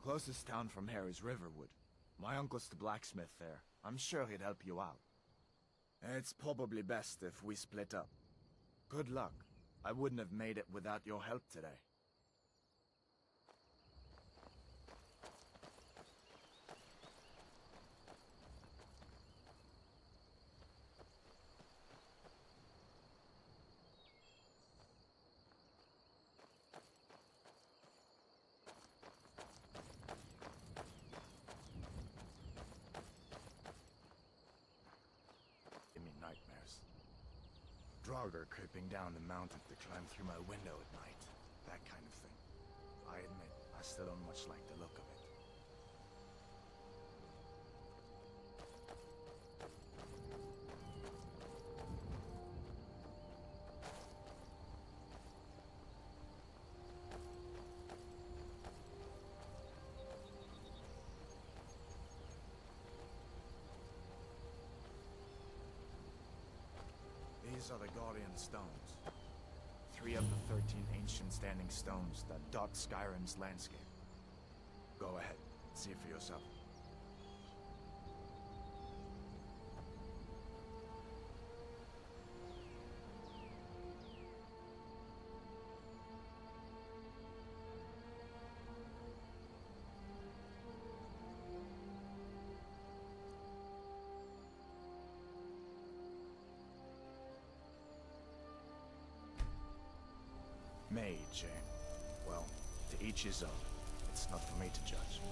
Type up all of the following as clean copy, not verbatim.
Closest town from here is Riverwood. My uncle's the blacksmith there. I'm sure he'd help you out. It's probably best if we split up. Good luck. I wouldn't have made it without your help today. Give me nightmares. Draugr creeping down the mountain to climb through my window at night. That kind of thing. I admit, I still don't much like the look of it. These are the Guardian Stones. 3 of the 13 ancient standing stones that dot Skyrim's landscape. Go ahead, see for yourself. Mage, eh? Well, to each his own. It's not for me to judge.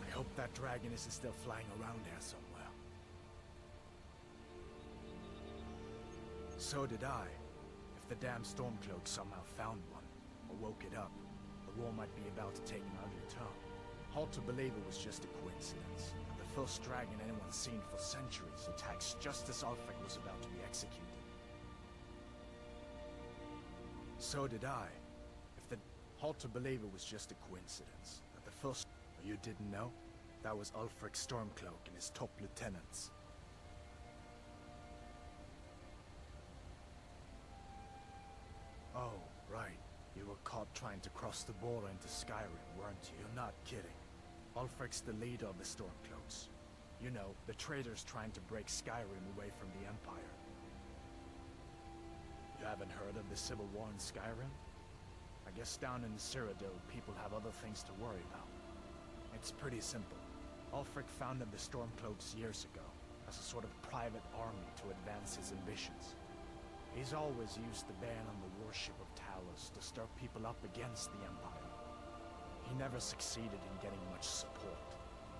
I hope that dragon isn't still flying around here somewhere. So did I. If the damn Stormcloak somehow found one, or woke it up, the war might be about to take an ugly turn. Hard to believe it was just a coincidence. The first dragon anyone's seen for centuries attacks just as Ulfric was about to be executed. So did I. Hard to believe it was just a coincidence. That the first... You didn't know? That was Ulfric's Stormcloak and his top lieutenants. Oh, right. You were caught trying to cross the border into Skyrim, weren't you? You're not kidding. Ulfric's the leader of the Stormcloaks. You know, the traitors trying to break Skyrim away from the Empire. You haven't heard of the Civil War in Skyrim? I guess down in Cyrodiil, people have other things to worry about. It's pretty simple. Ulfric founded the Stormcloaks years ago, as a sort of private army to advance his ambitions. He's always used the ban on the worship of Talos to stir people up against the Empire. He never succeeded in getting much support,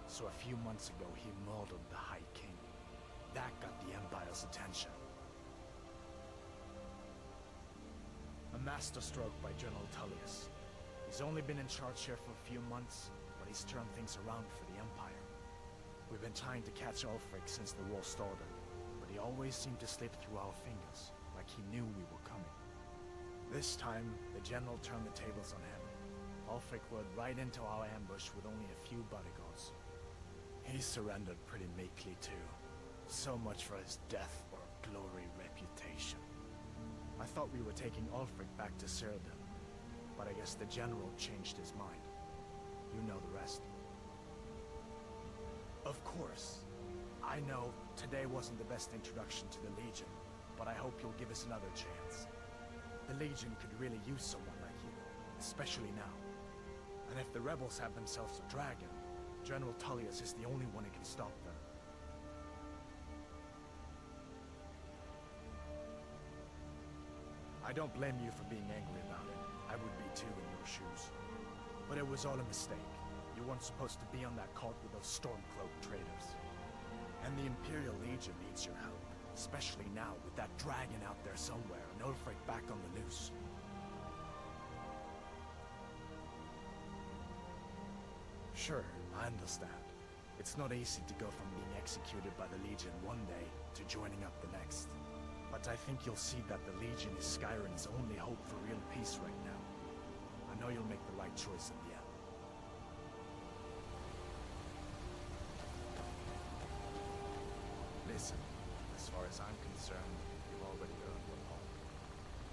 so a few months ago he murdered the High King. That got the Empire's attention. A masterstroke by General Tullius. He's only been in charge here for a few months, but he's turned things around for the Empire. We've been trying to catch Ulfric since the war started, but he always seemed to slip through our fingers, like he knew we were coming. This time, the General turned the tables on him. Ulfric rode right into our ambush with only a few bodyguards. He surrendered pretty meekly too. So much for his death or glory reputation. I thought we were taking Ulfric back to Cyrodiil, but I guess the General changed his mind. You know the rest. Of course. I know today wasn't the best introduction to the Legion, but I hope you'll give us another chance. The Legion could really use someone like you, especially now. And if the rebels have themselves a dragon, General Tullius is the only one who can stop them. I don't blame you for being angry about it. I would be too in your shoes. But it was all a mistake. You weren't supposed to be on that cart with those Stormcloak traitors. And the Imperial Legion needs your help, especially now with that dragon out there somewhere and Ulfric back on the loose. Sure, I understand. It's not easy to go from being executed by the Legion one day to joining up the next. But I think you'll see that the Legion is Skyrim's only hope for real peace right now. I know you'll make the right choice in the end. Listen, as far as I'm concerned, you've already earned one home.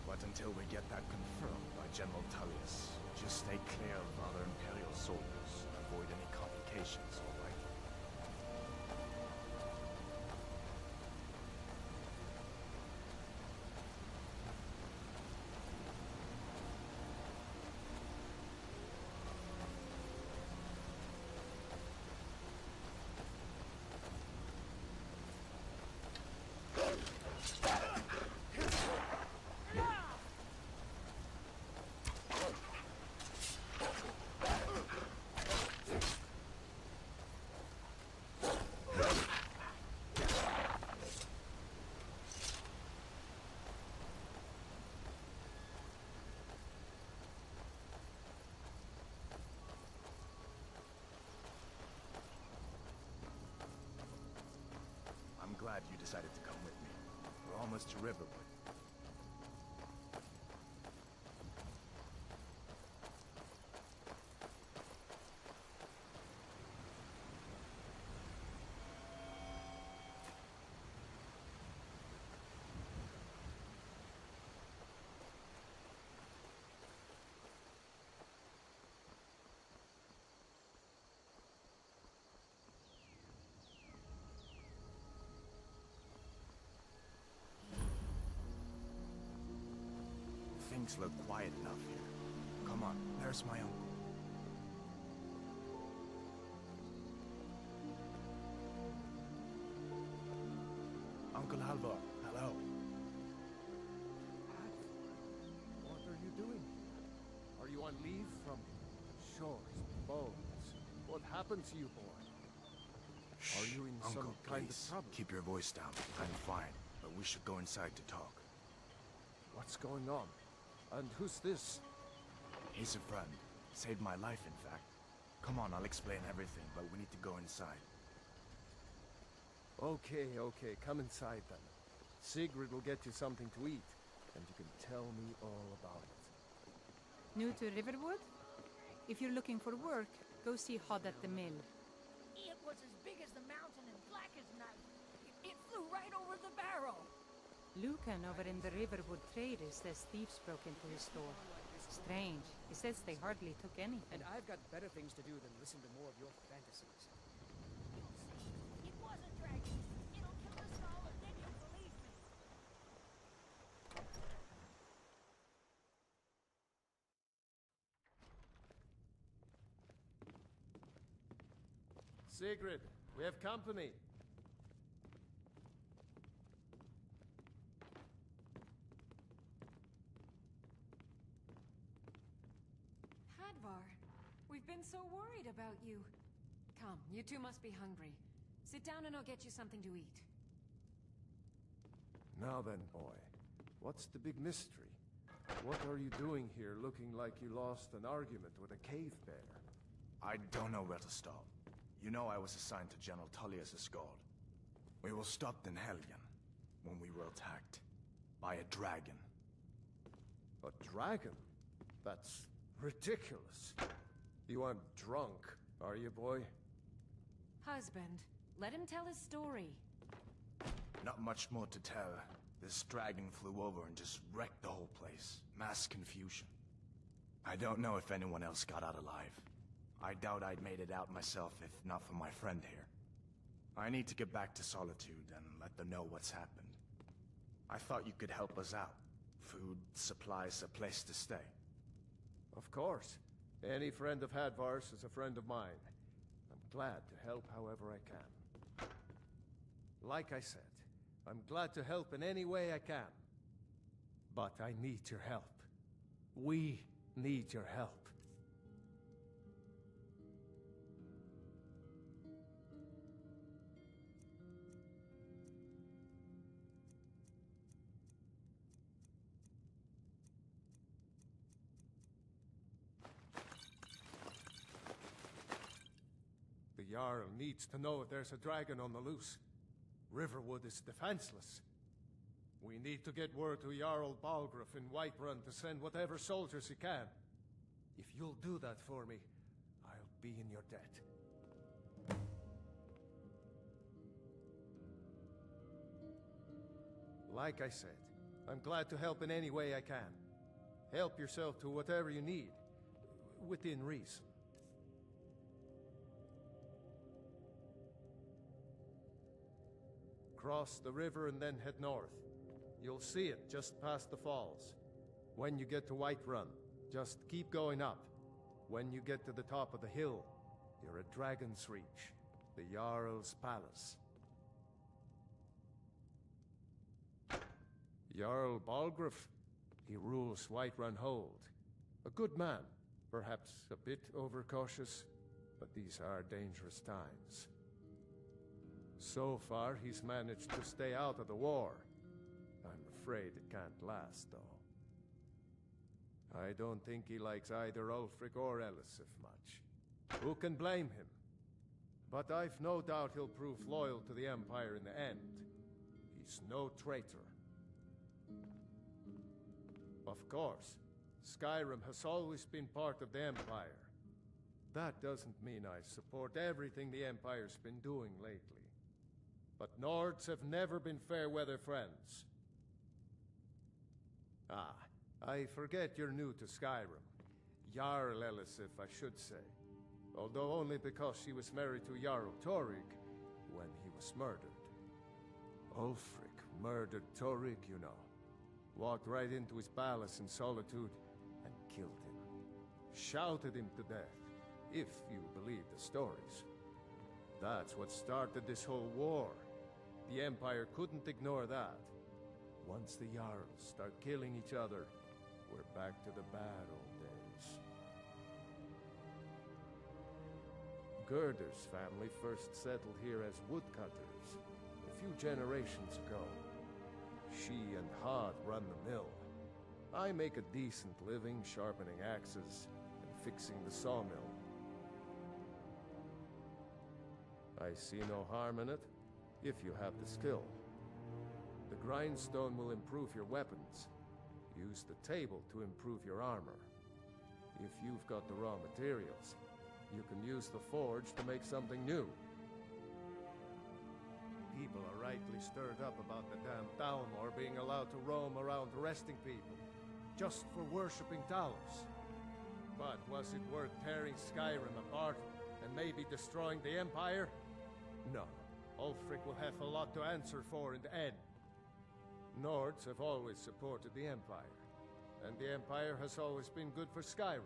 But until we get that confirmed by General Tullius, just stay clear of other Imperial soldiers and avoid any complications, all right? I'm glad you decided to come with me. We're almost to Riverwood. Things look quiet enough here. Come on, there's my uncle. Uncle Halvor, hello. What are you doing here? Are you on leave from shores, boats? What happened to you, boy? Shh, Are you in Uncle, some kind please, of trouble? keep your voice down. I'm fine, but we should go inside to talk. What's going on? And who's this? He's a friend. Saved my life, in fact. Come on, I'll explain everything, but we need to go inside. Okay, come inside then. Sigrid will get you something to eat, and you can tell me all about it. New to Riverwood? If you're looking for work, go see Hod at the mill. It was as big as the mountain and black as night. It flew right over the barrel. Lucan over in the Riverwood Traders says thieves broke into his store. Strange. He says they hardly took anything. And I've got better things to do than listen to more of your fantasies. You'll see. It was a dragon. It'll kill us all, and then you'll believe me. Sigrid, we have company. Hadvar, we've been so worried about you. Come, you two must be hungry. Sit down and I'll get you something to eat. Now then, boy, what's the big mystery? What are you doing here looking like you lost an argument with a cave bear? I don't know where to start. You know I was assigned to General Tullius' guard. We were stopped in Helgen when we were attacked by a dragon. A dragon? That's ridiculous. You aren't drunk, are you, boy? Husband, let him tell his story. Not much more to tell. This dragon flew over and just wrecked the whole place. Mass confusion. I don't know if anyone else got out alive. I doubt I'd made it out myself if not for my friend here. I need to get back to Solitude and let them know what's happened. I thought you could help us out. Food, supplies, a place to stay. Of course. Any friend of Hadvar's is a friend of mine. I'm glad to help however I can. Like I said, I'm glad to help in any way I can. But I need your help. We need your help. Jarl needs to know if there's a dragon on the loose. Riverwood is defenseless. We need to get word to Jarl Balgruuf in Whiterun to send whatever soldiers he can. If you'll do that for me, I'll be in your debt. Like I said, I'm glad to help in any way I can. Help yourself to whatever you need, within reason. Cross the river and then head north. You'll see it just past the falls. When you get to Whiterun, just keep going up. When you get to the top of the hill, you're at Dragon's Reach, the Jarl's palace. Jarl Balgruuf, he rules Whiterun Hold. A good man, perhaps a bit overcautious, but these are dangerous times. So far, he's managed to stay out of the war. I'm afraid it can't last, though. I don't think he likes either Ulfric or Elisif much. Who can blame him? But I've no doubt he'll prove loyal to the Empire in the end. He's no traitor. Of course, Skyrim has always been part of the Empire. That doesn't mean I support everything the Empire's been doing lately. But Nords have never been fair-weather friends. Ah, I forget you're new to Skyrim. Jarl Elisif, I should say. Although only because she was married to Jarl Torygg when he was murdered. Ulfric murdered Torygg, you know. Walked right into his palace in Solitude and killed him. Shouted him to death, if you believe the stories. That's what started this whole war. The Empire couldn't ignore that. Once the Jarls start killing each other, we're back to the bad old days. Gerder's family first settled here as woodcutters a few generations ago. She and Hod run the mill. I make a decent living sharpening axes and fixing the sawmill. I see no harm in it, if you have the skill. The grindstone will improve your weapons. Use the table to improve your armor. If you've got the raw materials, you can use the forge to make something new. People are rightly stirred up about the damn Thalmor being allowed to roam around arresting people, just for worshipping Talos. But was it worth tearing Skyrim apart and maybe destroying the Empire? No. Ulfric will have a lot to answer for in the end. Nords have always supported the Empire, and the Empire has always been good for Skyrim.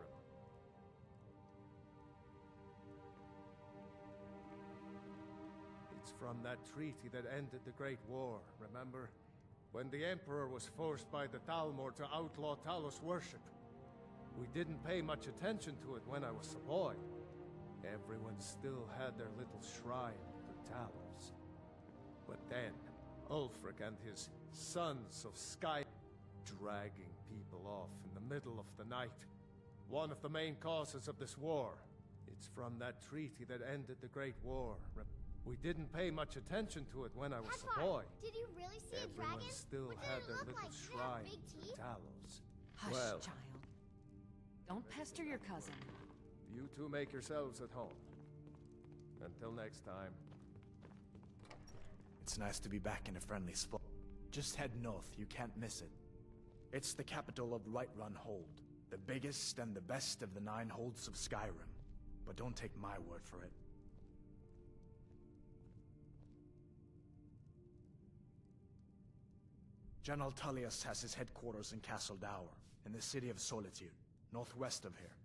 It's from that treaty that ended the Great War, remember? When the Emperor was forced by the Thalmor to outlaw Talos worship. We didn't pay much attention to it when I was a boy. Everyone still had their little shrine to Talos. But then, Ulfric and his Sons of Sky dragging people off in the middle of the night. One of the main causes of this war. It's from that treaty that ended the Great War. We didn't pay much attention to it when I was a boy. Did you really see a dragon? Everyone still What did had it their look little like? Did it have shrine big to teeth? Talos. Hush, Well. child. Don't pester your cousin. You two make yourselves at home. Until next time. It's nice to be back in a friendly spot. Just head north, you can't miss it. It's the capital of Whiterun Hold, the biggest and the best of the 9 holds of Skyrim. But don't take my word for it. General Tullius has his headquarters in Castle Dower, in the city of Solitude, northwest of here.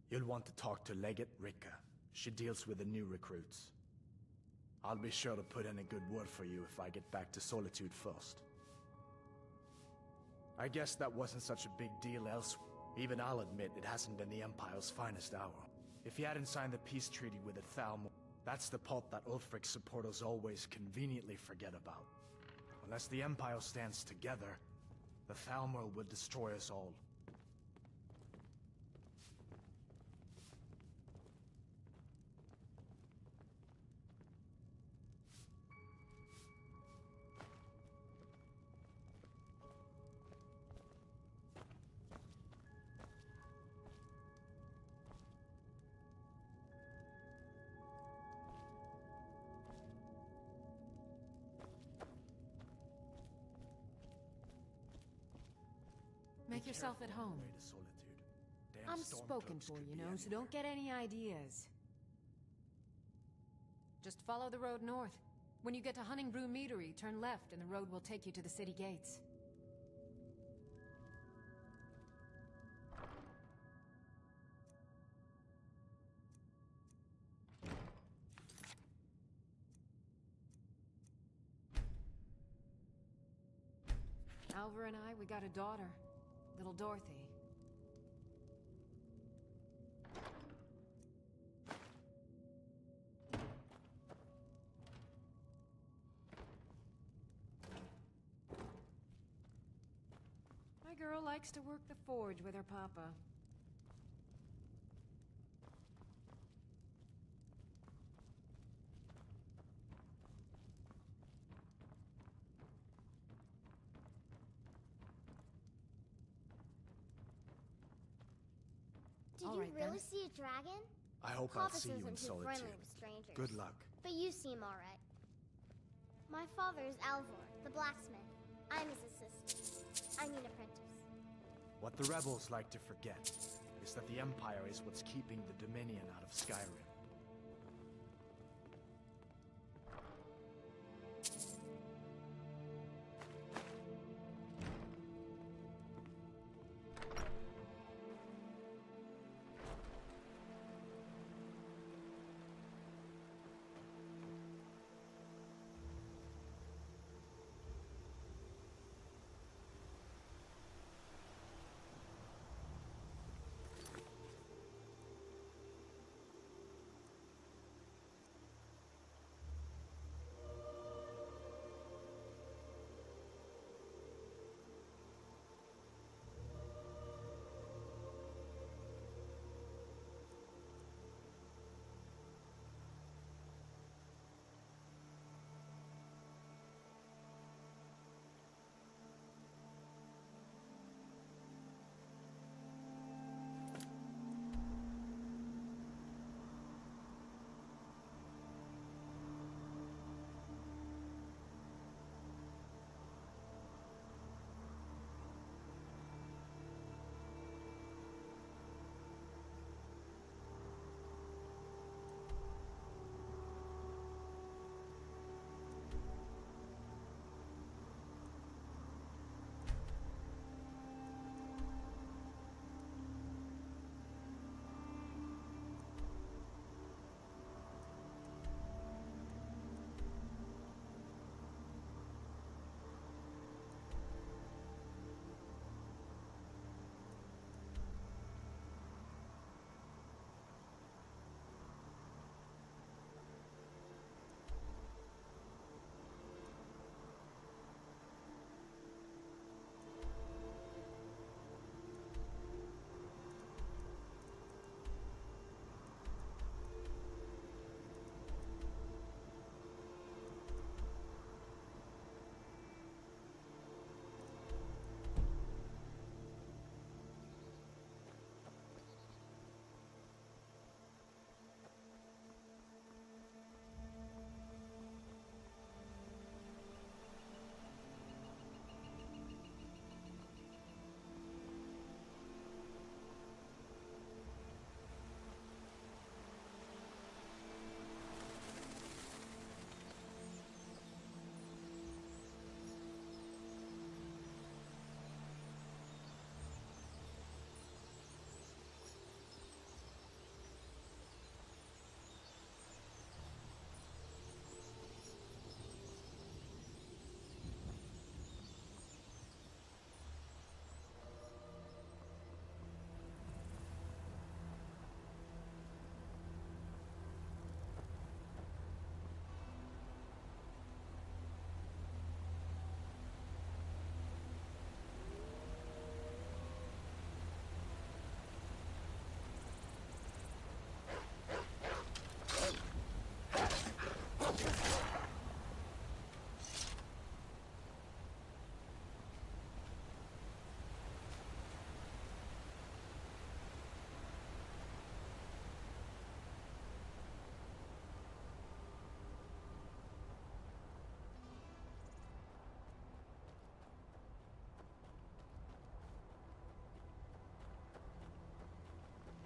You'll want to talk to Legate Ricka. She deals with the new recruits. I'll be sure to put in a good word for you if I get back to Solitude first. I guess that wasn't such a big deal elsewhere. Even I'll admit it hasn't been the Empire's finest hour. If he hadn't signed the peace treaty with the Thalmor, that's the part that Ulfric's supporters always conveniently forget about. Unless the Empire stands together, the Thalmor will destroy us all. Make yourself at careful on home. the way to Solitude. Damn I'm storm spoken cloaks for, could you be know, so don't anywhere. get any ideas. Just follow the road north. When you get to Hunningbrew Meadery, turn left and the road will take you to the city gates. Alvar and I, we got a daughter. Little Dorothy. My girl likes to work the forge with her papa. Did All you right, really then. see a dragon? I hope I'll Papa see you isn't in too friendly Solitude. with strangers. Good luck. But you seem alright. My father is Alvor, the blacksmith. I'm his assistant. I mean apprentice. What the rebels like to forget is that the Empire is what's keeping the Dominion out of Skyrim.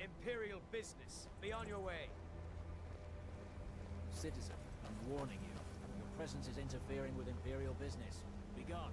Imperial business. Be on your way. Citizen, I'm warning you. Your presence is interfering with Imperial business. Be gone.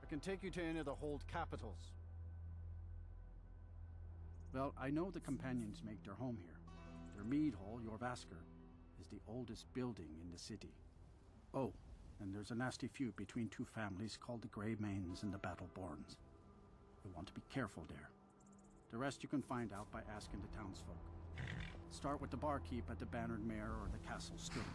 I can take you to any of the hold capitals. Well, I know the companions make their home here. Their mead hall, Jorvasker, is the oldest building in the city. Oh, and there's a nasty feud between two families called the Greymanes and the Battleborns. You'll want to be careful there. The rest you can find out by asking the townsfolk. Start with the barkeep at the Bannered Mare or the Castle Steward.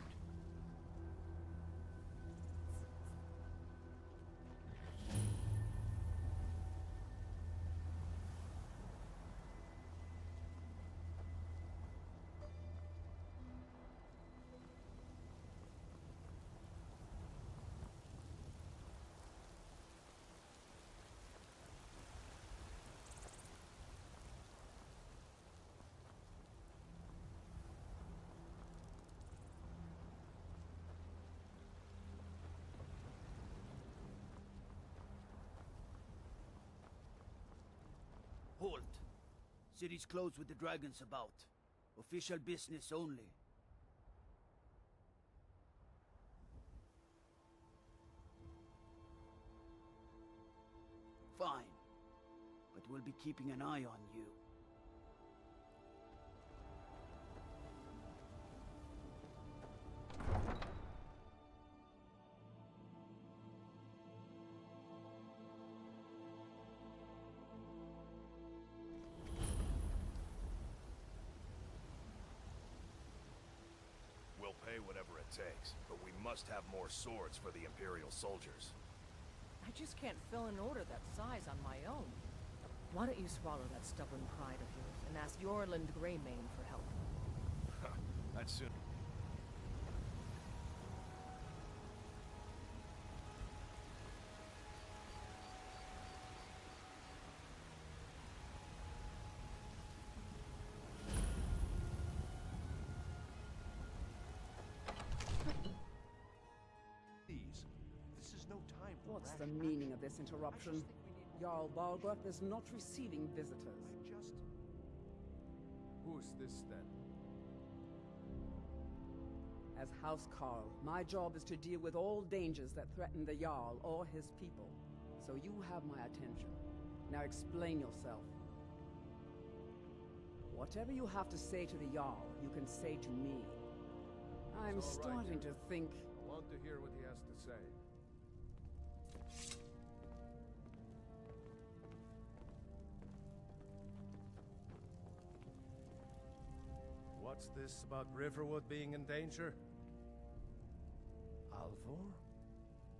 Halt. City's closed with the dragons about. Official business only. Fine. But we'll be keeping an eye on you. We'll pay whatever it takes, but we must have more swords for the Imperial soldiers. I just can't fill an order that size on my own. Why don't you swallow that stubborn pride of yours and ask Yorland Greymane for help? I'd soon... What's the meaning of this interruption? Jarl Balgruth is not receiving visitors. Who's this, then? As House Carl, my job is to deal with all dangers that threaten the Jarl or his people. So you have my attention. Now explain yourself. Whatever you have to say to the Jarl, you can say to me. I'm starting to think... I want to hear what he has to say. What's this about Riverwood being in danger? Alvor?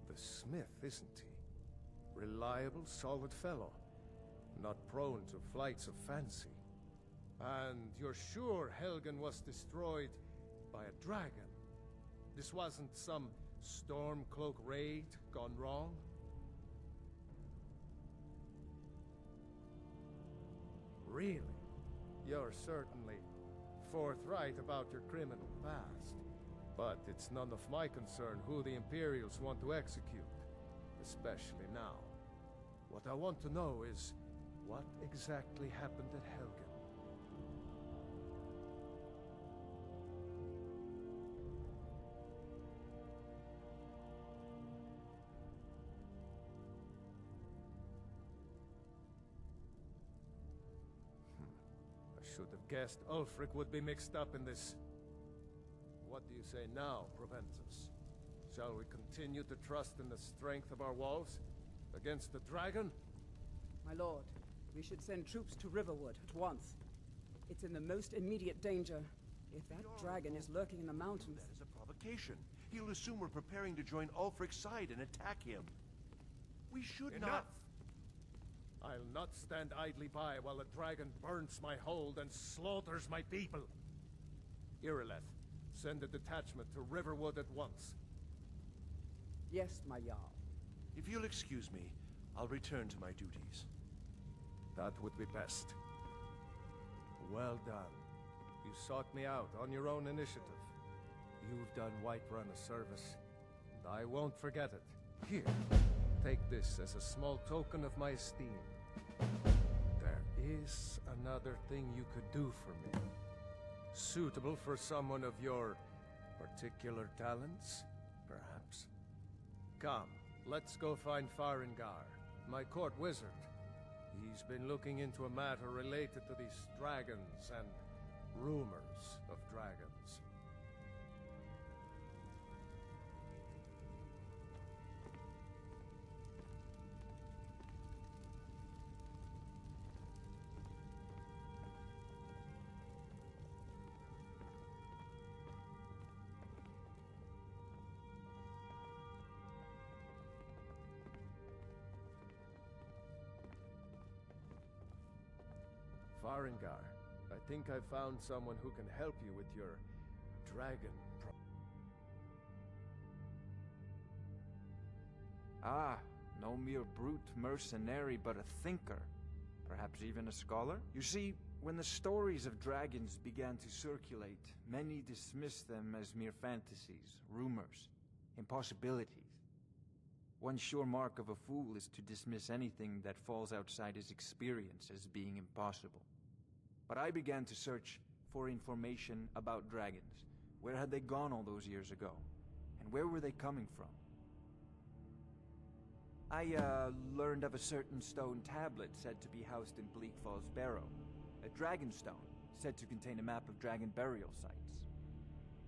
The smith, isn't he? Reliable, solid fellow. Not prone to flights of fancy. And you're sure Helgen was destroyed by a dragon? This wasn't some Stormcloak raid gone wrong? Really? You're certainly forthright about your criminal past. But it's none of my concern who the Imperials want to execute. Especially now. What I want to know is, what exactly happened at Helgen? I should have guessed Ulfric would be mixed up in this. What do you say now, Proventus? Shall we continue to trust in the strength of our walls? Against the dragon? My lord, we should send troops to Riverwood at once. It's in the most immediate danger. If that dragon is lurking in the mountains... That is a provocation. He'll assume we're preparing to join Ulfric's side and attack him. We should Enough! I'll not stand idly by while the dragon burns my hold and slaughters my people. Irileth, send a detachment to Riverwood at once. Yes, my Jarl. If you'll excuse me, I'll return to my duties. That would be best. Well done. You sought me out on your own initiative. You've done Whiterun a service, and I won't forget it. Here, take this as a small token of my esteem. There is another thing you could do for me. Suitable for someone of your particular talents, perhaps. Come, let's go find Farengar, my court wizard. He's been looking into a matter related to these dragons and rumors of dragons. Farengar, I think I found someone who can help you with your dragon Ah, no mere brute mercenary, but a thinker. Perhaps even a scholar? You see, when the stories of dragons began to circulate, many dismissed them as mere fantasies, rumors, impossibilities. One sure mark of a fool is to dismiss anything that falls outside his experience as being impossible. But I began to search for information about dragons. Where had they gone all those years ago? And where were they coming from? I learned of a certain stone tablet said to be housed in Bleak Falls Barrow. A dragon stone said to contain a map of dragon burial sites.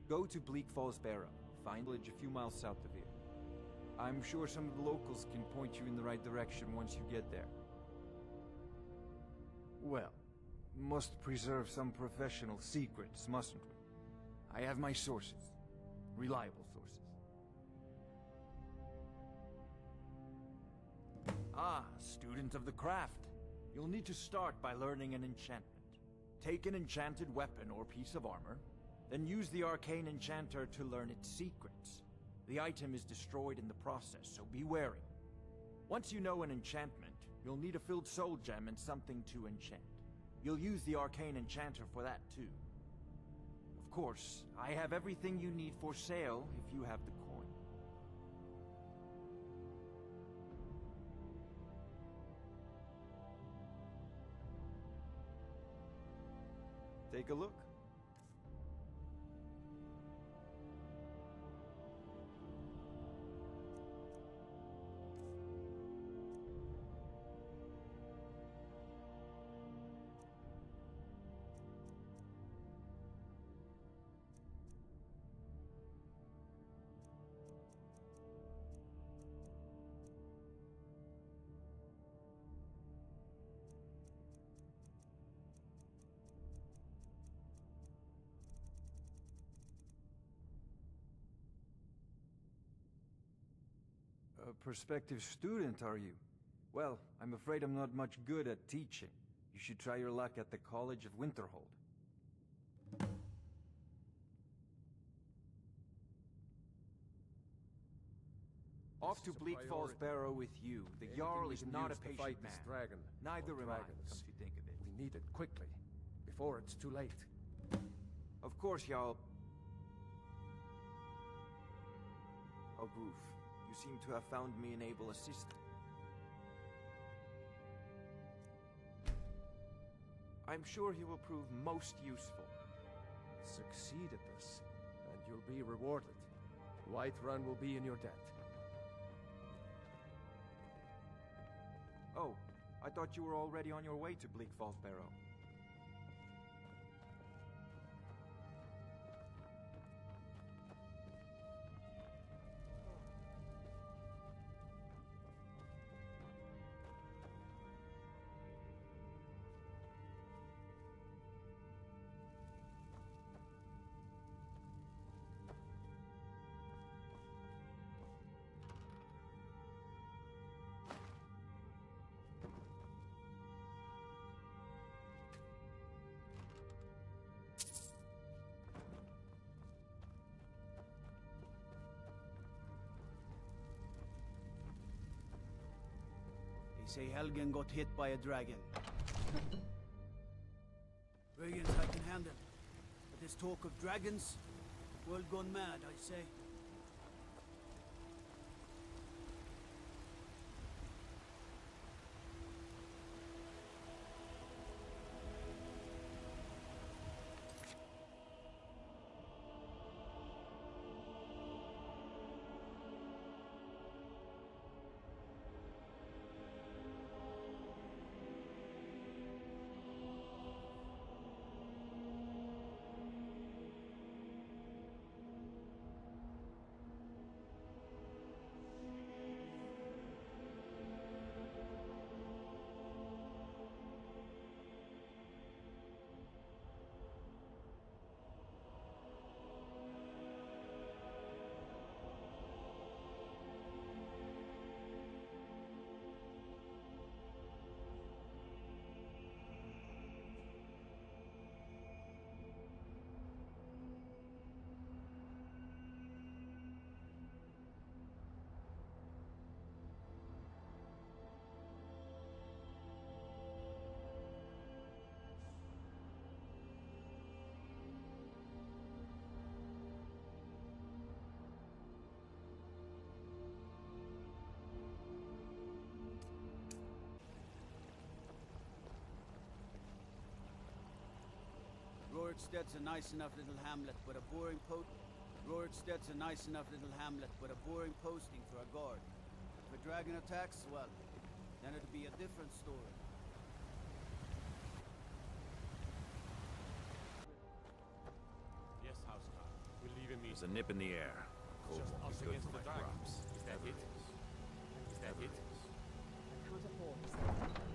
Go to Bleak Falls Barrow. Find a village a few miles south of here. I'm sure some of the locals can point you in the right direction once you get there. Well, must preserve some professional secrets, mustn't we? I have my sources. Reliable sources. Ah, student of the craft. You'll need to start by learning an enchantment. Take an enchanted weapon or piece of armor, then use the arcane enchanter to learn its secrets. The item is destroyed in the process, so be wary. Once you know an enchantment, you'll need a filled soul gem and something to enchant. You'll use the arcane enchanter for that too. Of course, I have everything you need for sale if you have the coin. Take a look. A prospective student, are you? Well, I'm afraid I'm not much good at teaching. You should try your luck at the College of Winterhold. Off to Bleak Falls Barrow with you. The Jarl is not a patient man. Dragon, Neither am I, come to think of it. We need it quickly, before it's too late. Of course, Jarl. Oh, Groof, you seem to have found me an able assistant. I'm sure he will prove most useful. Succeed at this, and you'll be rewarded. Whiterun will be in your debt. Oh, I thought you were already on your way to Bleak Falls Barrow. They say Helgen got hit by a dragon. Dragons I can handle. But this talk of dragons, world gone mad, I say. Roriksted's a nice enough little hamlet, but a boring Roriksted's a nice enough little hamlet, but a boring posting for a guard. If a dragon attacks, well, then it'd be a different story. Yes, Housecar. We'll leave him. There's a nip in the air. Cold Just won't us be good against for the my dragons. crops. Is that Never it? is. Is that Never it? is. Count of 4 is that?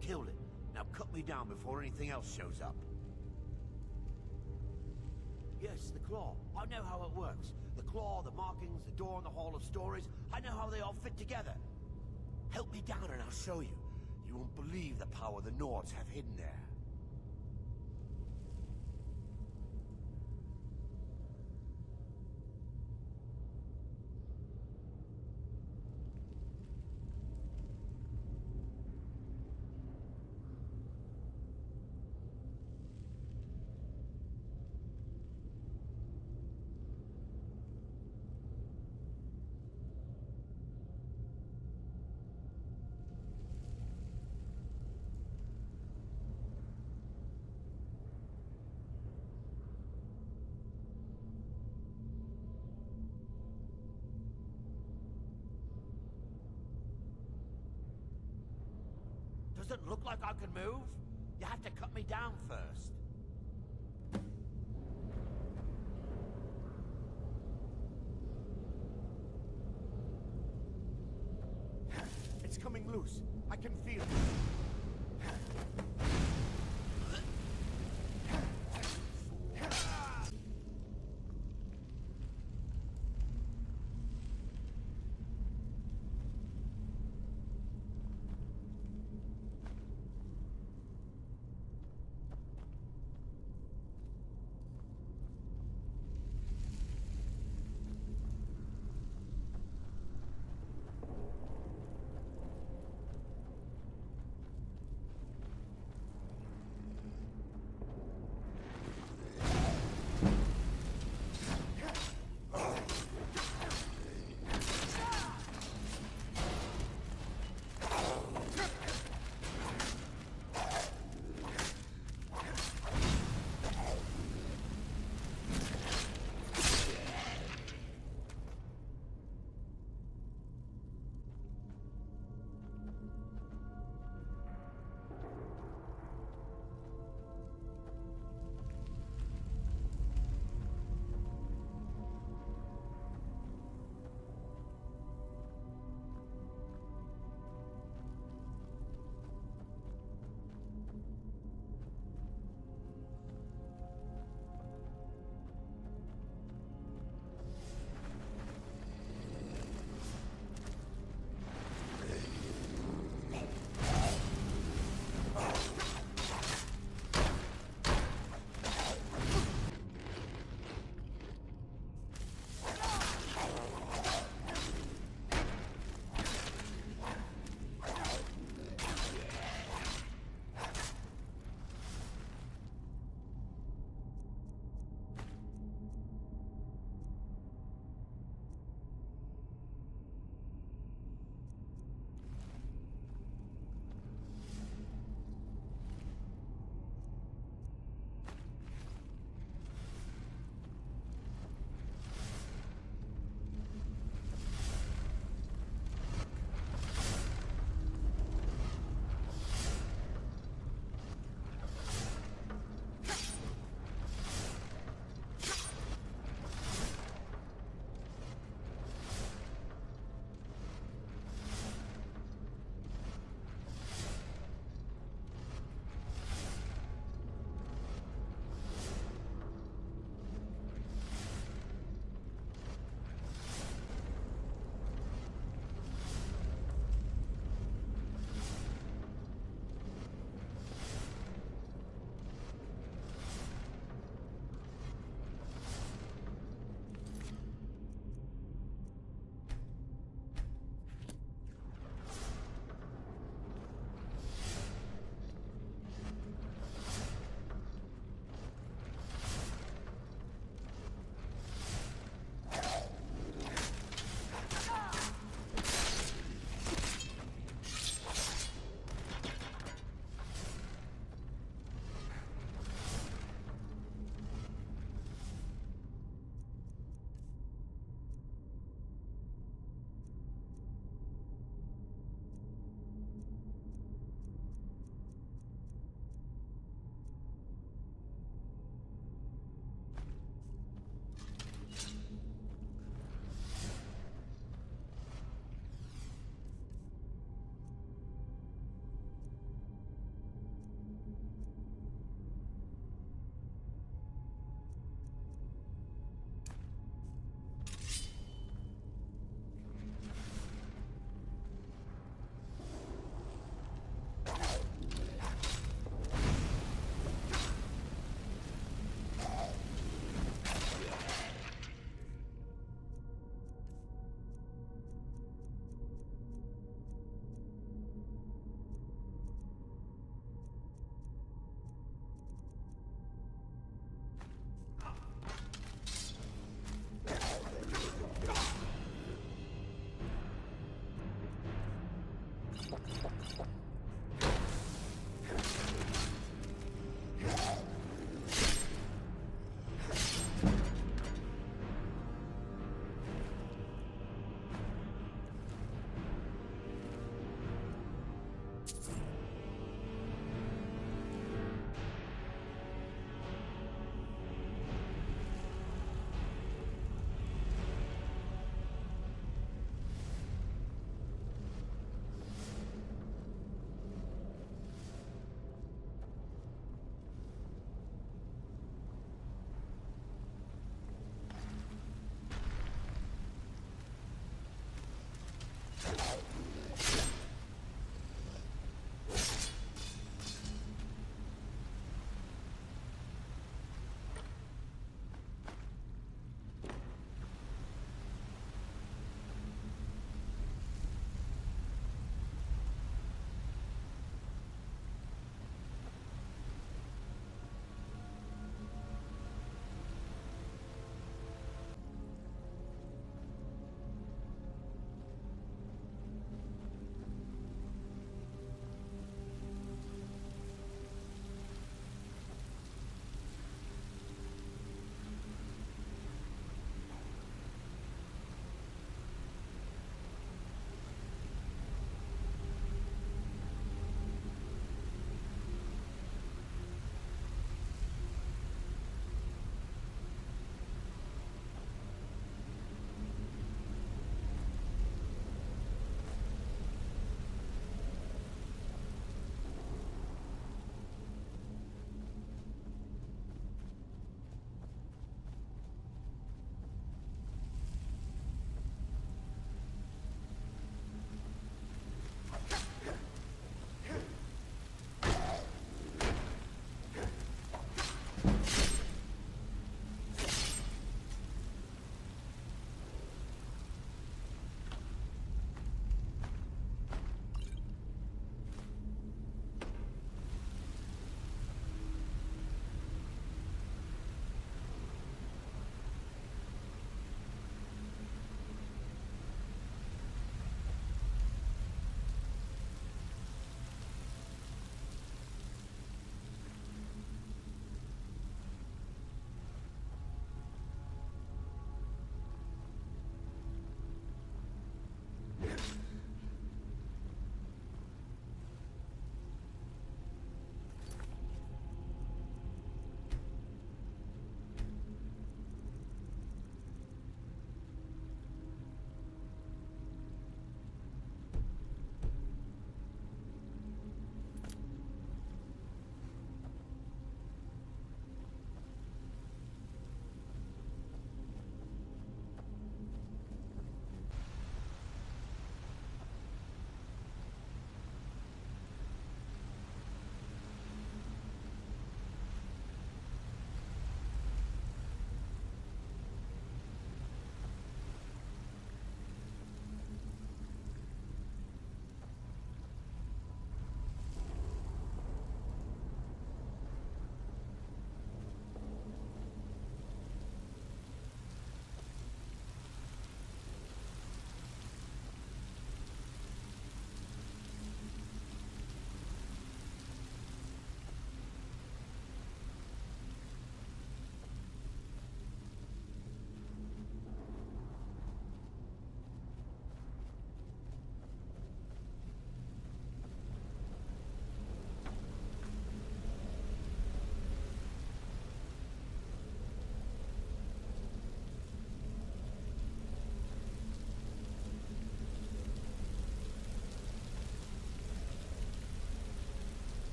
killed it. Now cut me down before anything else shows up. Yes, the claw. I know how it works. The claw, the markings, the door in the Hall of Stories. I know how they all fit together. Help me down and I'll show you. You won't believe the power the Nords have hidden there. Doesn't look like I can move. You have to cut me down first. It's coming loose. I can feel it.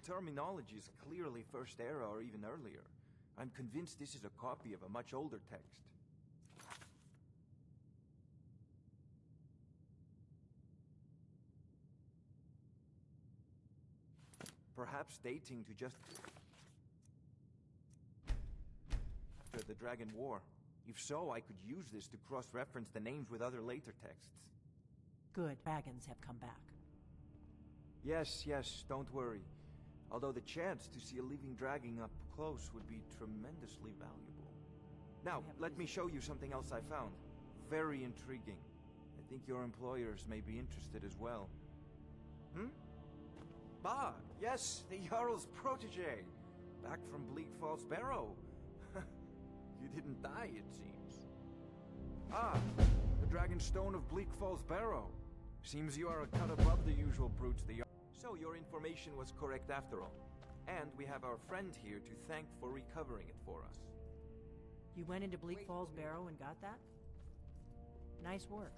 terminology is clearly First Era or even earlier. I'm convinced this is a copy of a much older text. Perhaps dating to just after the Dragon War. If so, I could use this to cross-reference the names with other later texts. Good. Dragons have come back. Yes, don't worry. Although the chance to see a living dragon up close would be tremendously valuable. Now, let me show you something else I found. Very intriguing. I think your employers may be interested as well. Ah, yes, the Jarl's protege. Back from Bleak Falls Barrow. You didn't die, it seems. Ah, the Dragonstone of Bleak Falls Barrow. Seems you are a cut above the usual brutes the Jarl. So your information was correct after all. And we have our friend here to thank for recovering it for us. You went into Bleak Falls Barrow and got that? Nice work.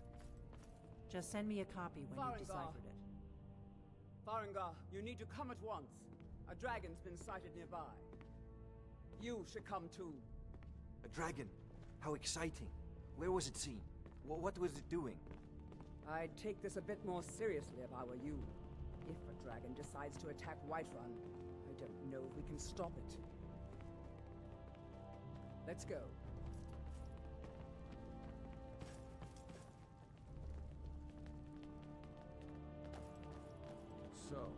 Just send me a copy when you've deciphered it. Farengar, you need to come at once. A dragon's been sighted nearby. You should come too. A dragon? How exciting. Where was it seen? What was it doing? I'd take this a bit more seriously if I were you. If a dragon decides to attack Whiterun, I don't know if we can stop it. Let's go. So,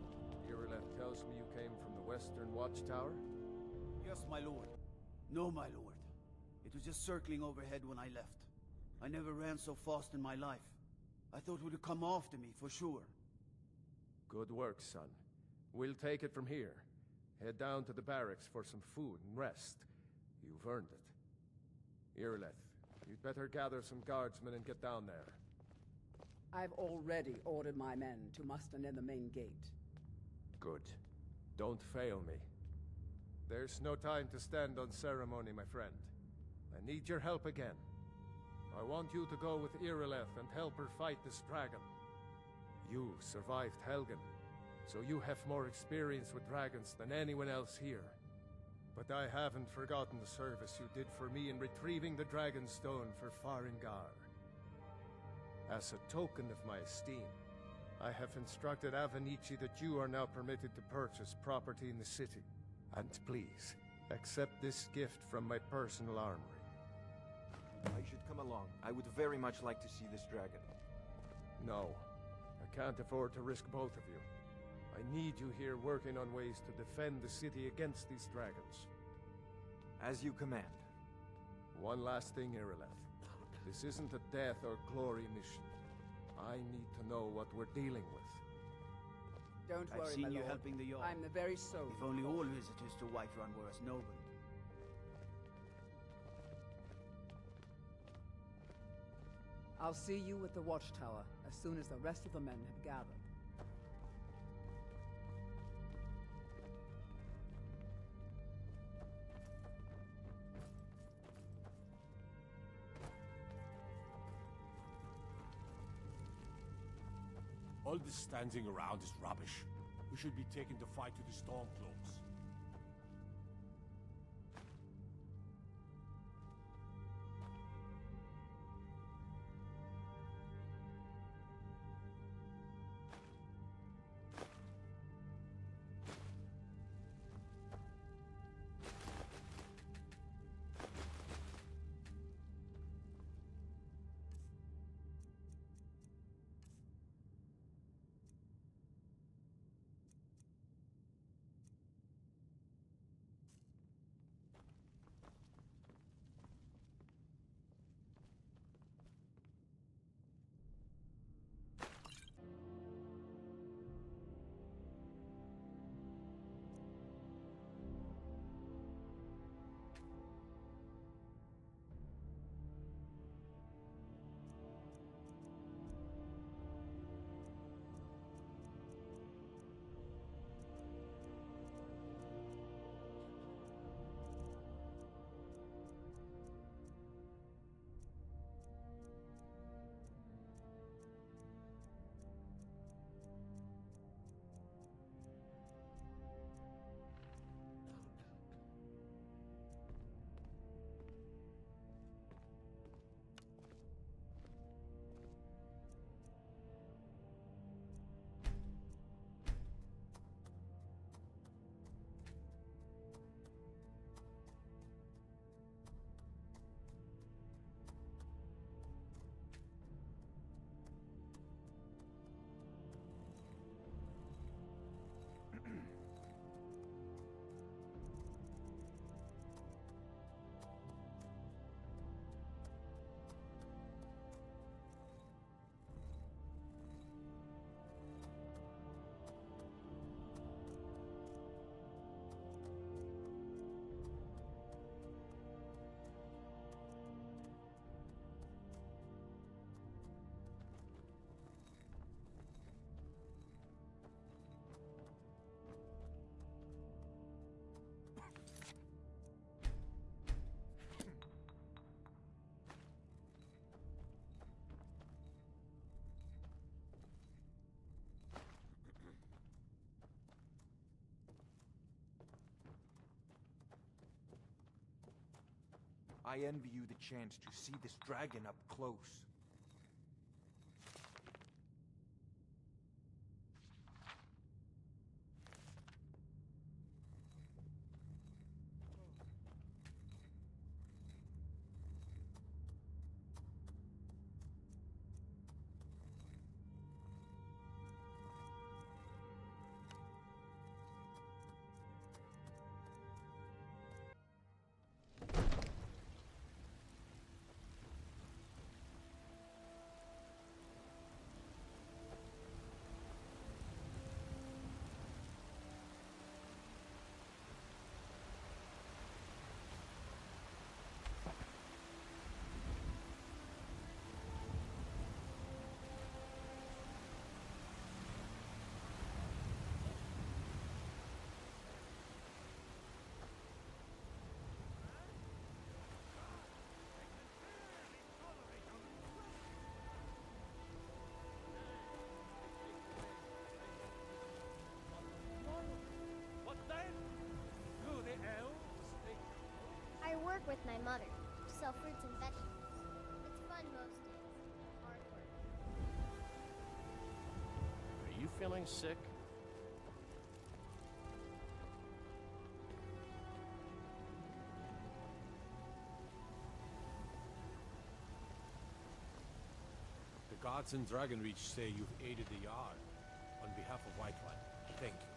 Irileth tells me you came from the Western Watchtower? Yes, my lord. No, my lord. It was just circling overhead when I left. I never ran so fast in my life. I thought it would come after me, for sure. Good work, son. We'll take it from here. Head down to the barracks for some food and rest. You've earned it. Irileth, you'd better gather some guardsmen and get down there. I've already ordered my men to muster near the main gate. Good. Don't fail me. There's no time to stand on ceremony, my friend. I need your help again. I want you to go with Irileth and help her fight this dragon. You survived Helgen, so you have more experience with dragons than anyone else here. But I haven't forgotten the service you did for me in retrieving the Dragonstone for Farengar. As a token of my esteem, I have instructed Avenici that you are now permitted to purchase property in the city. And please, accept this gift from my personal armory. I should come along. I would very much like to see this dragon. No, I can't afford to risk both of you. I need you here working on ways to defend the city against these dragons. As you command. One last thing, Irileth. This isn't a death or glory mission. I need to know what we're dealing with. Don't worry, I've seen my you lord. helping the Jarl. I'm the very soul. If only all visitors to Whiterun were as noble. I'll see you at the watchtower as soon as the rest of the men have gathered. All this standing around is rubbish. We should be taking the fight to the Stormcloaks. I envy you the chance to see this dragon up close. I work with my mother to sell fruits and vegetables. It's fun most days, hard work. Are you feeling sick? The gods in Dragonreach say you've aided the Jarl. On behalf of Whiterun, thank you.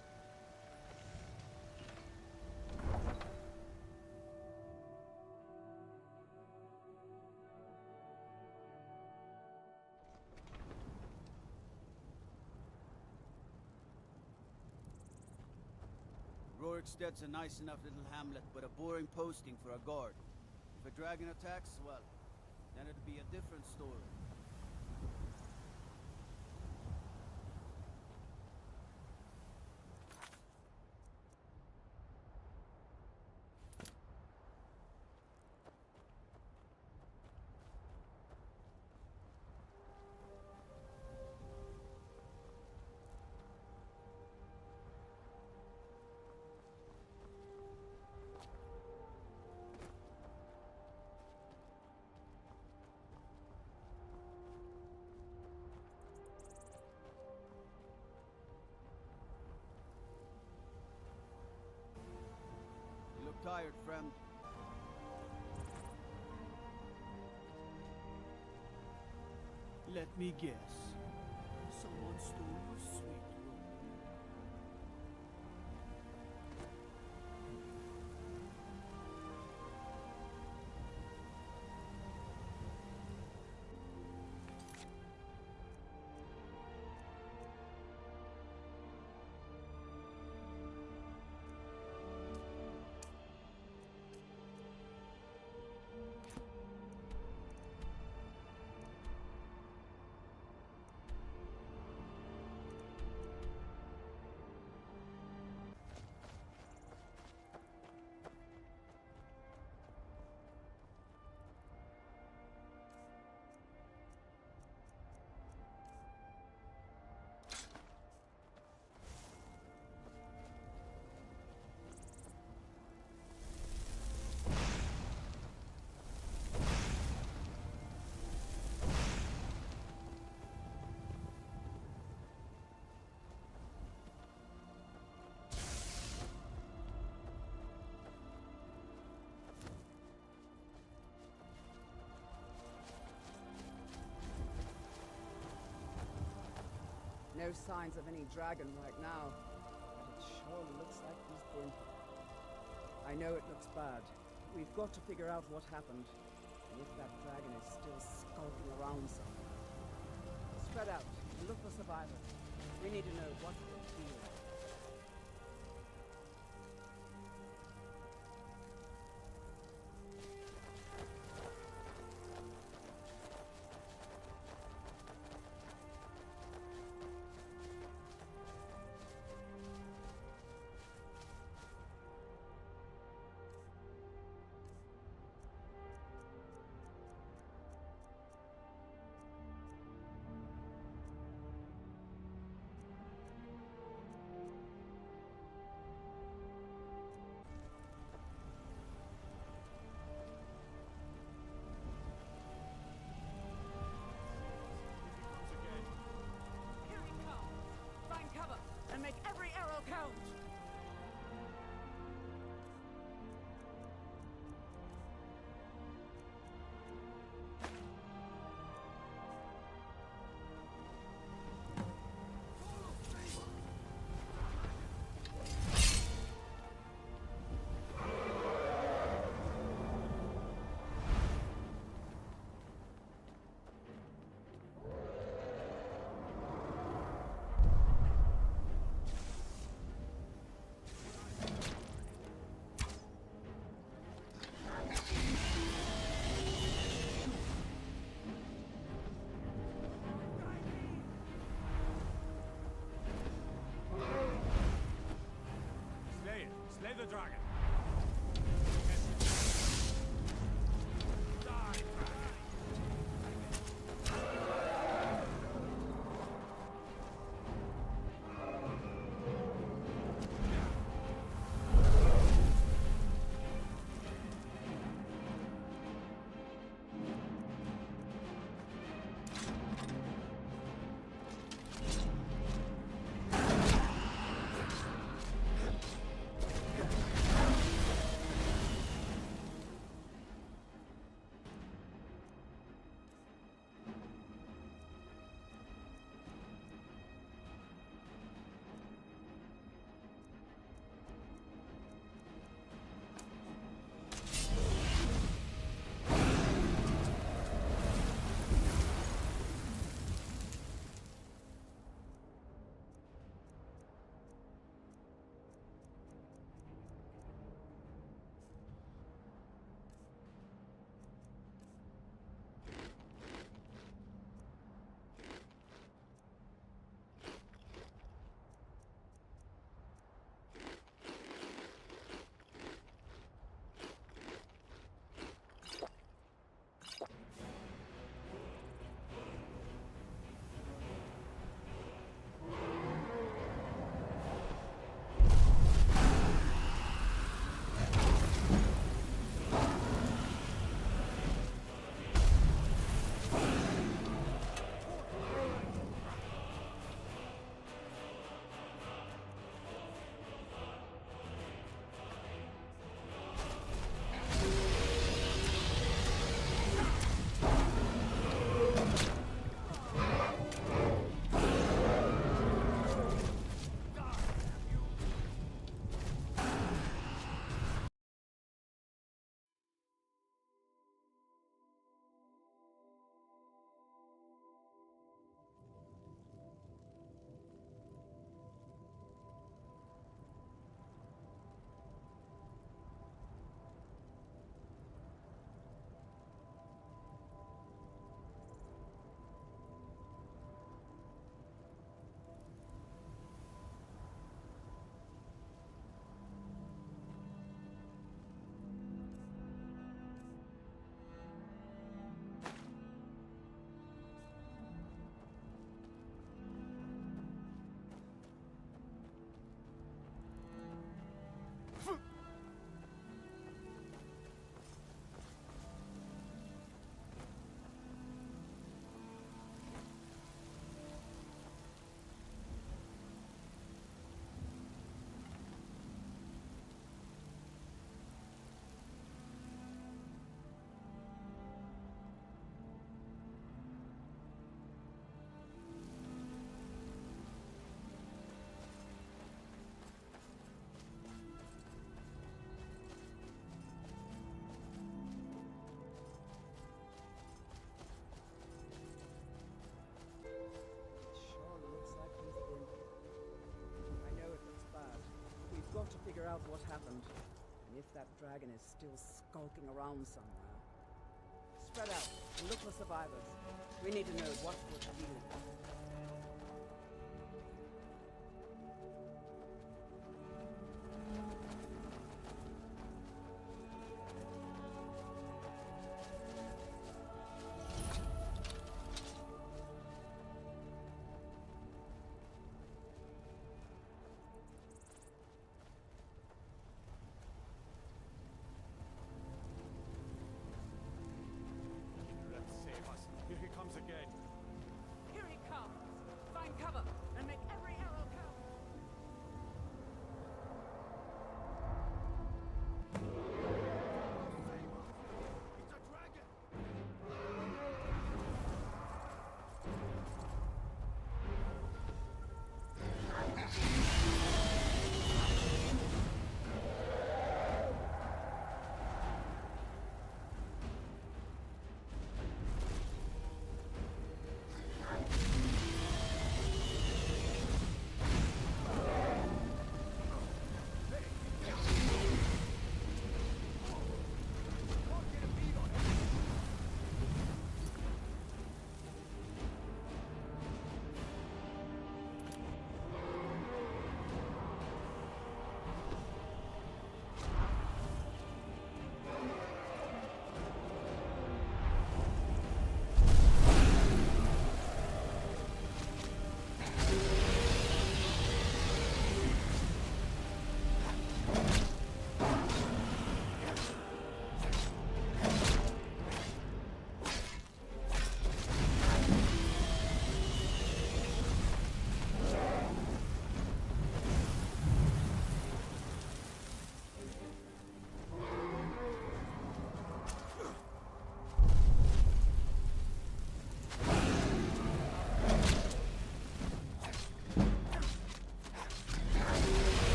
Rorikstead's a nice enough little hamlet, but a boring posting for a guard. If a dragon attacks, well, then it'd be a different story. You look tired, friend. Let me guess. Someone stole your sweet room. No signs of any dragon right now, but it sure looks like he's been. I know it looks bad. We've got to figure out what happened, and if that dragon is still skulking around somewhere. Spread out and look for survivors. We need to know what they feel. Slay the dragon. Got to figure out what happened, and if that dragon is still skulking around somewhere. Spread out and look for survivors. We need to know what we're dealing with. Save us. Here he comes again. Here he comes!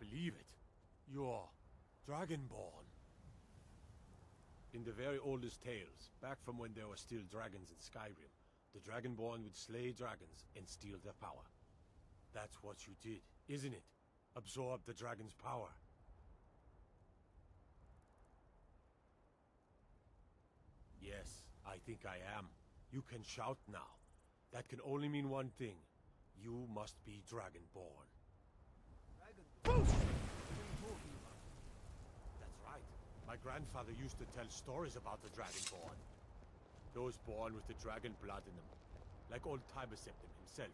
believe it. You're Dragonborn. In the very oldest tales, back from when there were still dragons in Skyrim, the Dragonborn would slay dragons and steal their power. That's what you did, isn't it? Absorb the dragon's power. Yes, I think I am. You can shout now. That can only mean one thing. You must be Dragonborn. That's right. My grandfather used to tell stories about the Dragonborn. Those born with the dragon blood in them. Like old Tiber Septim himself.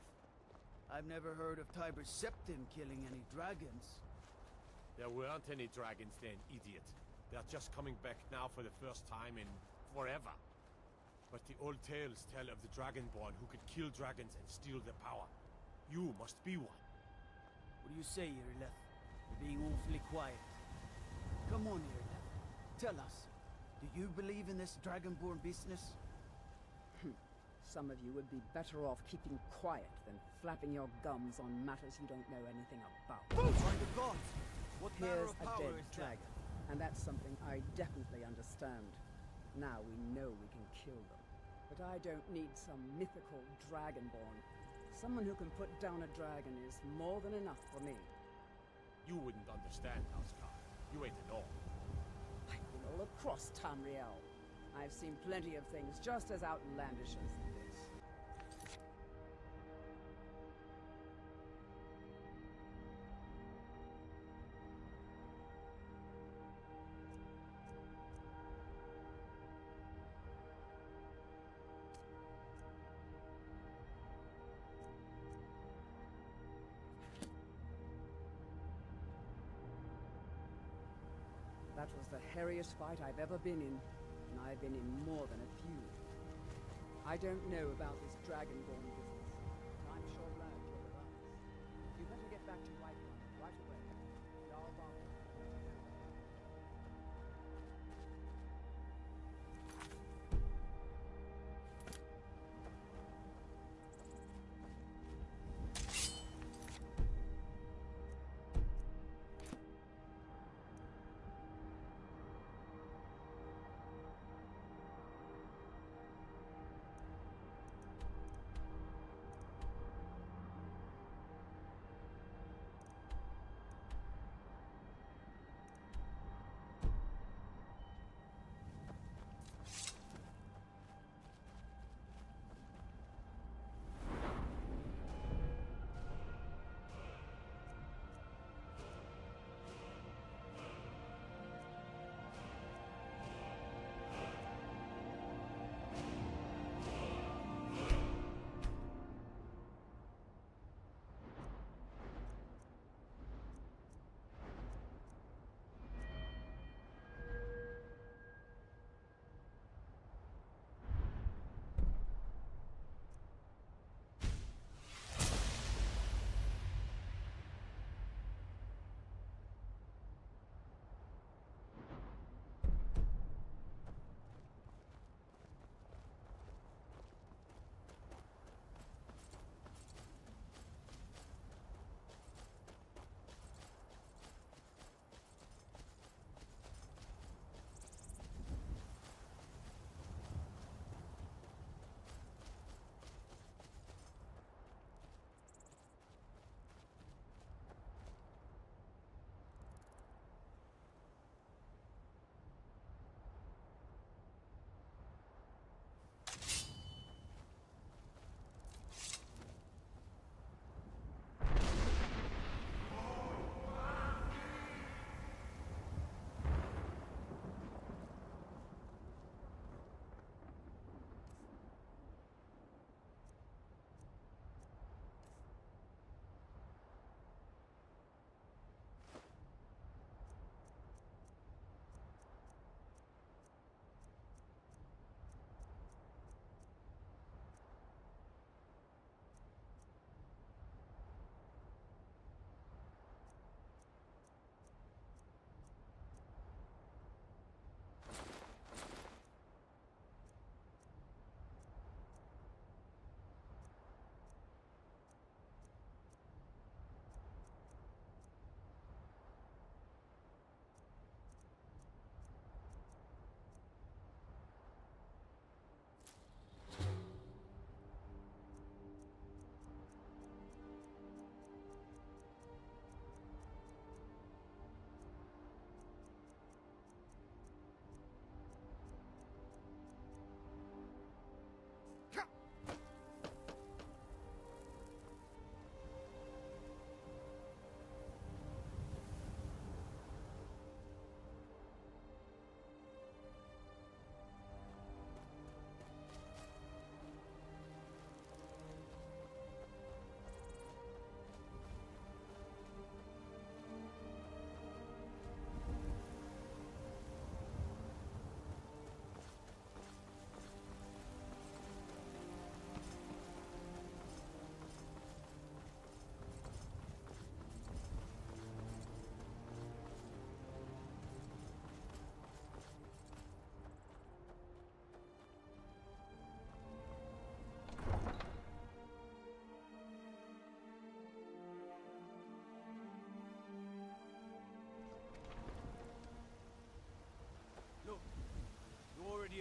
I've never heard of Tiber Septim killing any dragons. There weren't any dragons then, idiot. They're just coming back now for the first time in forever. But the old tales tell of the Dragonborn who could kill dragons and steal their power. You must be one. What do you say, Irileth? You're being awfully quiet. Come on, Irileth. Tell us. Do you believe in this Dragonborn business? Some of you would be better off keeping quiet than flapping your gums on matters you don't know anything about. By the gods! What manner Here's of a power dead is that? dragon, and that's something I definitely understand. Now we know we can kill them. But I don't need some mythical dragonborn. Someone who can put down a dragon is more than enough for me. You wouldn't understand, Housecar. You ain't an orc. I've been all across Tamriel. I've seen plenty of things just as outlandish as this. That was the hairiest fight I've ever been in, and I've been in more than a few. I don't know about this Dragonborn business, but I'm sure glad you're with us. You better get back to Whiterun right away. Jarl Barker.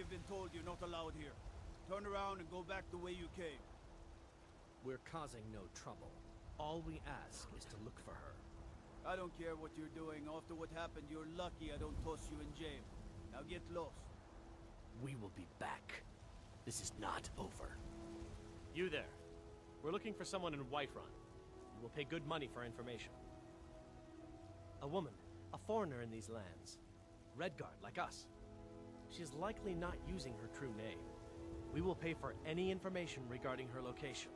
you've been told you're not allowed here. Turn around and go back the way you came. We're causing no trouble. All we ask is to look for her. I don't care what you're doing. After what happened, you're lucky I don't toss you in jail. Now get lost. We will be back. This is not over. You there. We're looking for someone in Whiterun. You will pay good money for information. A woman, a foreigner in these lands. Redguard, like us. She is likely not using her true name. We will pay for any information regarding her location.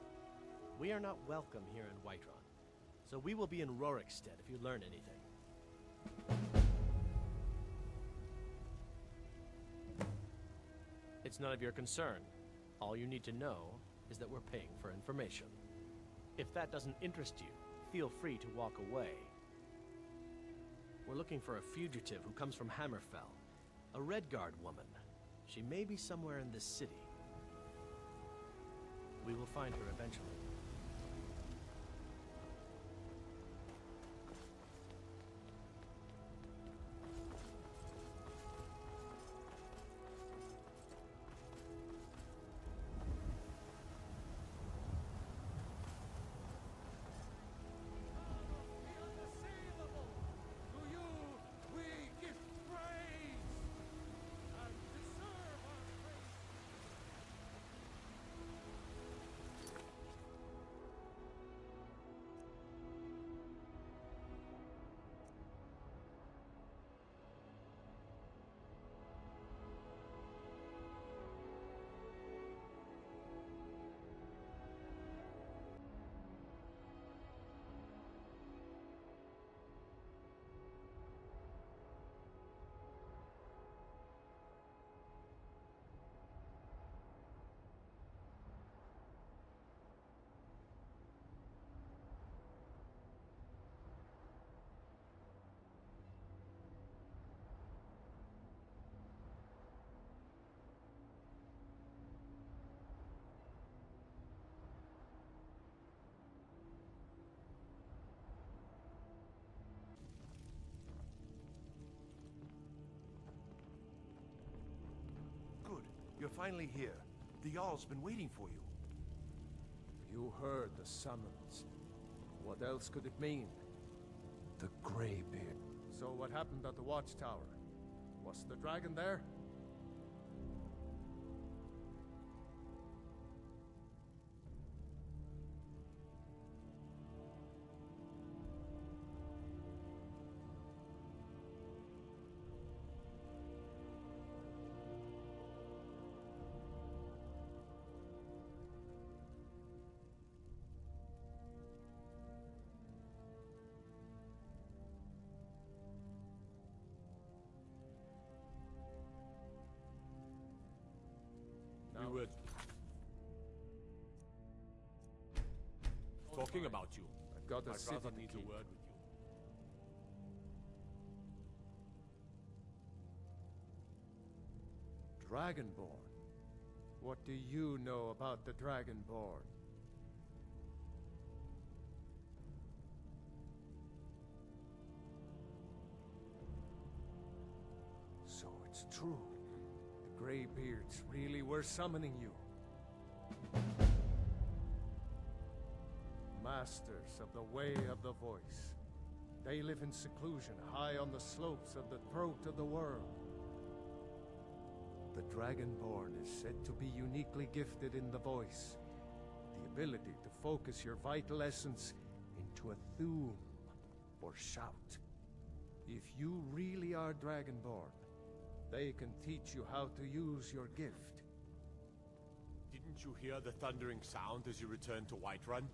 We are not welcome here in Whiterun, so we will be in Rorikstead if you learn anything. It's none of your concern. All you need to know is that we're paying for information. If that doesn't interest you, feel free to walk away. We're looking for a fugitive who comes from Hammerfell, a Redguard woman. She may be somewhere in this city. We will find her eventually. You're finally here. The Jarl's been waiting for you. You heard the summons. What else could it mean? The Greybeard. So what happened at the Watchtower? Was the dragon there? We were talking about you. I've got a My city brother to needs keep. a word with you. Dragonborn? What do you know about the Dragonborn? So it's true. The Greybeards really were summoning you. Masters of the Way of the Voice. They live in seclusion, high on the slopes of the throat of the world. The Dragonborn is said to be uniquely gifted in the voice. The ability to focus your vital essence into a thum, or shout. If you really are Dragonborn, they can teach you how to use your gift. Didn't you hear the thundering sound as you returned to Whiterun?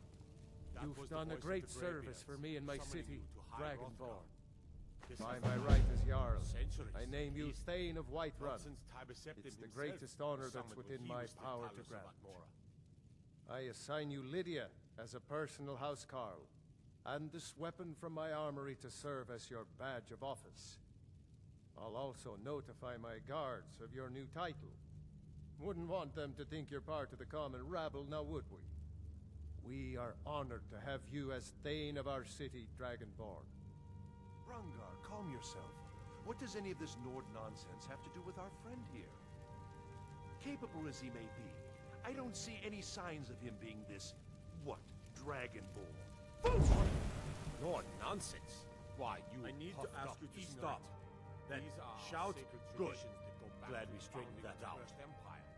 That was You've the done a voice of great the service Greybeards, for me and my summoning city, you to High Dragonborn. Hrothgar. This By is my right as Jarl, centuries, I name you at least. Thane of Whiterun. Not since Tiberius It's the himself greatest honor that's summoned within when he my was still power to Talus of grant. Atmora. I assign you Lydia as a personal housecarl, and this weapon from my armory to serve as your badge of office. I'll also notify my guards of your new title. Wouldn't want them to think you're part of the common rabble, now would we? We are honored to have you as Thane of our city, Dragonborn. Brungar, calm yourself. What does any of this Nord nonsense have to do with our friend here? capable as he may be, I don't see any signs of him being this, what, Dragonborn. Lord, nonsense. Why, you I need to puffed ask up you to ignorant. stop. Then These are shout, sacred good. traditions that go back Glad to we the straightened founding that of out. the First Empire.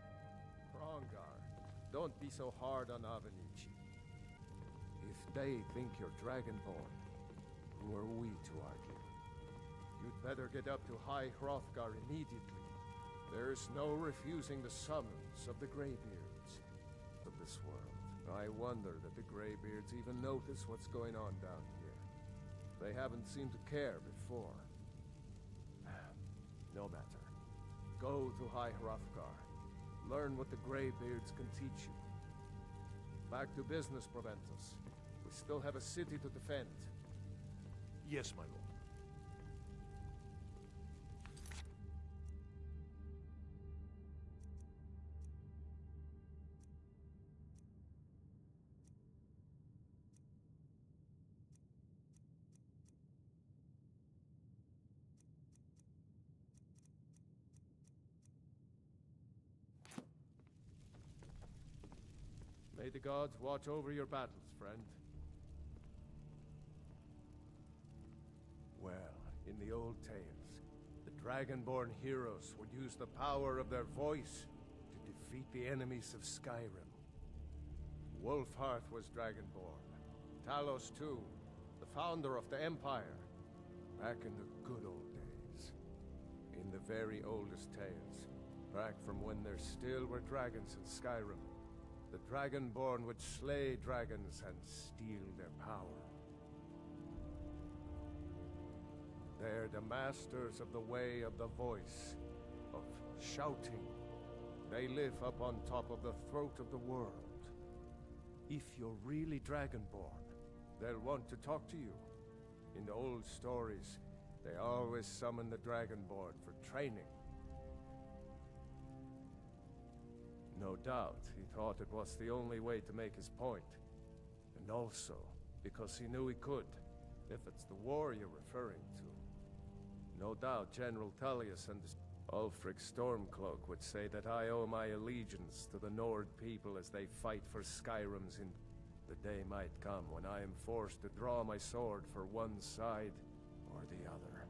Rongar, don't be so hard on Avenici. If they think you're Dragonborn, who are we to argue? You'd better get up to High Hrothgar immediately. There's no refusing the summons of the Greybeards of this world. I wonder that the Greybeards even notice what's going on down here. They haven't seemed to care before. No matter. Go to High Hrothgar. Learn what the Greybeards can teach you. Back to business, Proventus. We still have a city to defend. Yes, my lord. May the gods watch over your battles, friend. Well, in the old tales, the Dragonborn heroes would use the power of their voice to defeat the enemies of Skyrim. Wolfhearth was Dragonborn. Talos too, the founder of the Empire. Back in the good old days. In the very oldest tales. Back from when there still were dragons in Skyrim. The Dragonborn would slay dragons and steal their power. They're the masters of the way of the voice, of shouting. They live up on top of the throat of the world. If you're really Dragonborn, they'll want to talk to you. In the old stories, they always summon the Dragonborn for training. No doubt, he thought it was the only way to make his point. And also, because he knew he could, if it's the war you're referring to. No doubt General Tullius and Ulfric Stormcloak would say that I owe my allegiance to the Nord people as they fight for Skyrim's in... The day might come when I am forced to draw my sword for one side or the other.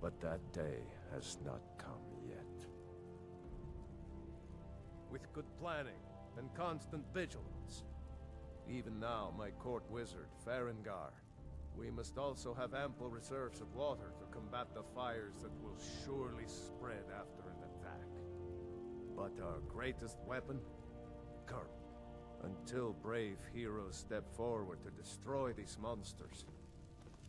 But that day has not come yet. With good planning and constant vigilance. Even now, my court wizard, Farengar, we must also have ample reserves of water to combat the fires that will surely spread after an attack. But our greatest weapon? Courage. Until brave heroes step forward to destroy these monsters,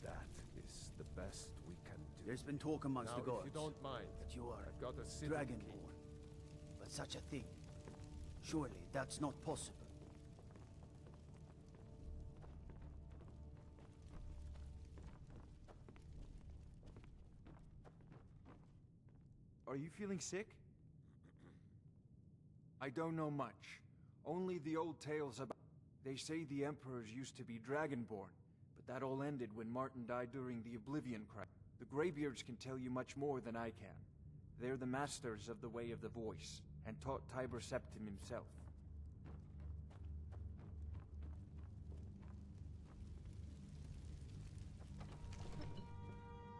that is the best we can do. There's been talk amongst the gods if you don't mind, that you are I've got a city to keep. Dragonborn. But such a thing, surely that's not possible. Are you feeling sick? I don't know much. Only the old tales about... They say the emperors used to be Dragonborn, but that all ended when Martin died during the Oblivion Crisis. The Greybeards can tell you much more than I can. They're the masters of the Way of the Voice, and taught Tiber Septim himself.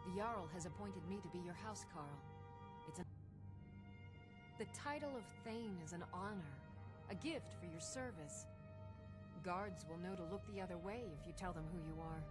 The Jarl has appointed me to be your housecarl. It's an... The title of Thane is an honor, a gift for your service. Guards will know to look the other way if you tell them who you are.